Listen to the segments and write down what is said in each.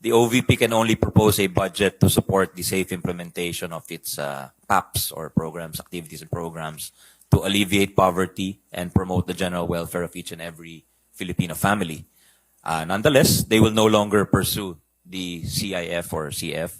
the OVP can only propose a budget to support the safe implementation of its PAPs or programs, activities and programs to alleviate poverty and promote the general welfare of each and every Filipino family. Nonetheless, they will no longer pursue the CIF or CF.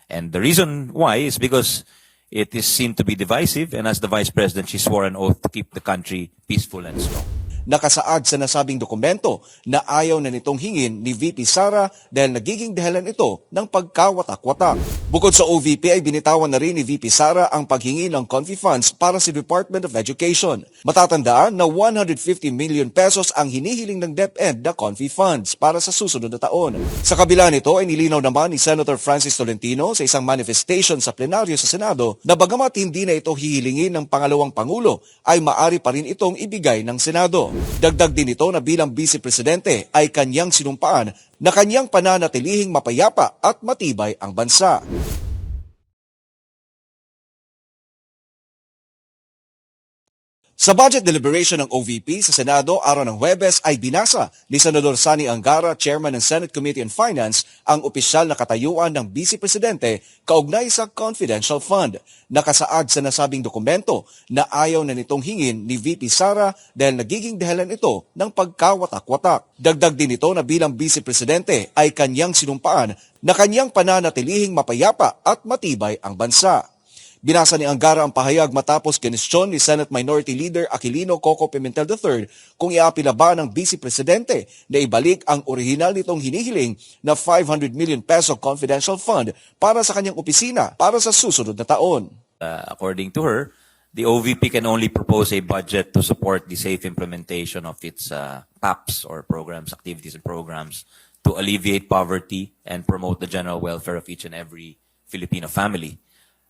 And the reason why is because it is seen to be divisive, and as the Vice President, she swore an oath to keep the country peaceful and strong. Nakasaad sa nasabing dokumento na ayaw na nitong hingin ni VP Sara dahil nagiging dahilan ito ng pagkawatak-watak. Bukod sa OVP ay binitawan na rin ni VP Sara ang paghingi ng confi funds para sa Department of Education. Matatandaan na 150 million pesos ang hinihiling ng DepEd na confi funds para sa susunod na taon. Sa kabila nito ay nilinaw naman ni Senator Francis Tolentino sa isang manifestation sa plenaryo sa Senado na bagamat hindi na ito hihilingin ng pangalawang Pangulo ay maari pa rin itong ibigay ng Senado. Dagdag din ito na bilang Vice Presidente ay kanyang sinumpaan na kanyang pananatilihing mapayapa at matibay ang bansa. Sa budget deliberation ng OVP sa Senado araw ng Huwebes ay binasa ni Senador Sani Angara, Chairman ng Senate Committee on Finance, ang opisyal na katayuan ng Vice Presidente kaugnay sa confidential fund. Nakasaad sa nasabing dokumento na ayaw na nitong hingin ni VP Sara dahil nagiging dahilan ito ng pagkawatak-watak. Dagdag din ito na bilang Vice Presidente ay kanyang sinumpaan na kanyang pananatilihing mapayapa at matibay ang bansa. Binasa ni Angara ang pahayag matapos kinestyon ni Senate Minority Leader Aquilino Coco Pimentel III kung iapila ba ng Vice Presidente na ibalik ang orihinal nitong hinihiling na 500 million peso confidential fund para sa kanyang opisina para sa susunod na taon. According to her, the OVP can only propose a budget to support the safe implementation of its PAPs or programs, activities and programs to alleviate poverty and promote the general welfare of each and every Filipino family.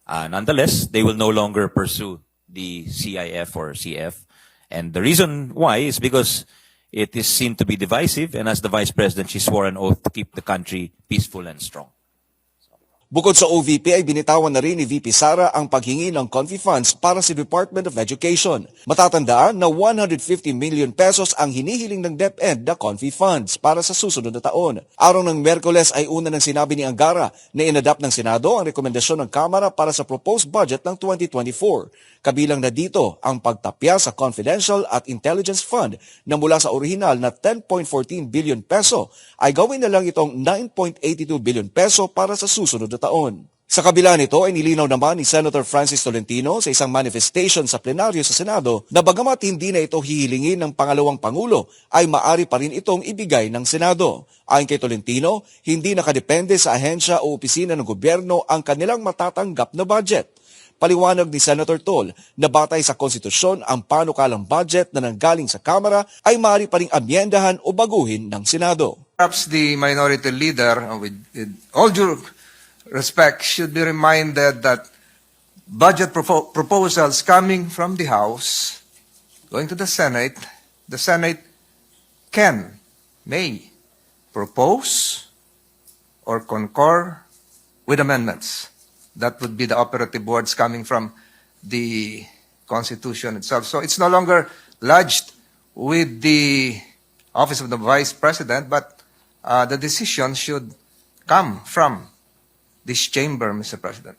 Nonetheless, they will no longer pursue the CIF or CF. And the reason why is because it is seen to be divisive, and as the Vice President, she swore an oath to keep the country peaceful and strong. Bukod sa OVP ay binitawan na rin ni VP Sara ang paghingi ng confi funds para sa Department of Education. Matatandaan na 150 million pesos ang hinihiling ng DepEd na confi funds para sa susunod na taon. Araw ng Miyerkules ay una nang sinabi ni Angara na inadapt ng Senado ang rekomendasyon ng Kamara para sa proposed budget ng 2024. Kabilang na dito ang pagtapya sa Confidential at Intelligence Fund na mula sa orihinal na 10.14 billion peso ay gawin na lang itong 9.82 billion peso para sa susunod na taon. Sa kabila nito ay nilinaw naman ni Senator Francis Tolentino sa isang manifestation sa plenaryo sa Senado na bagamat hindi na ito hihilingin ng pangalawang Pangulo ay maari pa rin itong ibigay ng Senado. Ayon kay Tolentino, hindi nakadepende sa ahensya o opisina ng gobyerno ang kanilang matatanggap na budget. Paliwanag ni Senator Tol na batay sa konstitusyon ang panukalang budget na nanggaling sa Kamara ay maaari pa ring amyendahan o baguhin ng Senado. Perhaps the minority leader, with all due respect, should be reminded that budget proposals coming from the House, going to the Senate may propose or concur with amendments. That would be the operative words coming from the Constitution itself. So it's no longer lodged with the Office of the Vice President, but the decision should come from this chamber, Mr. President.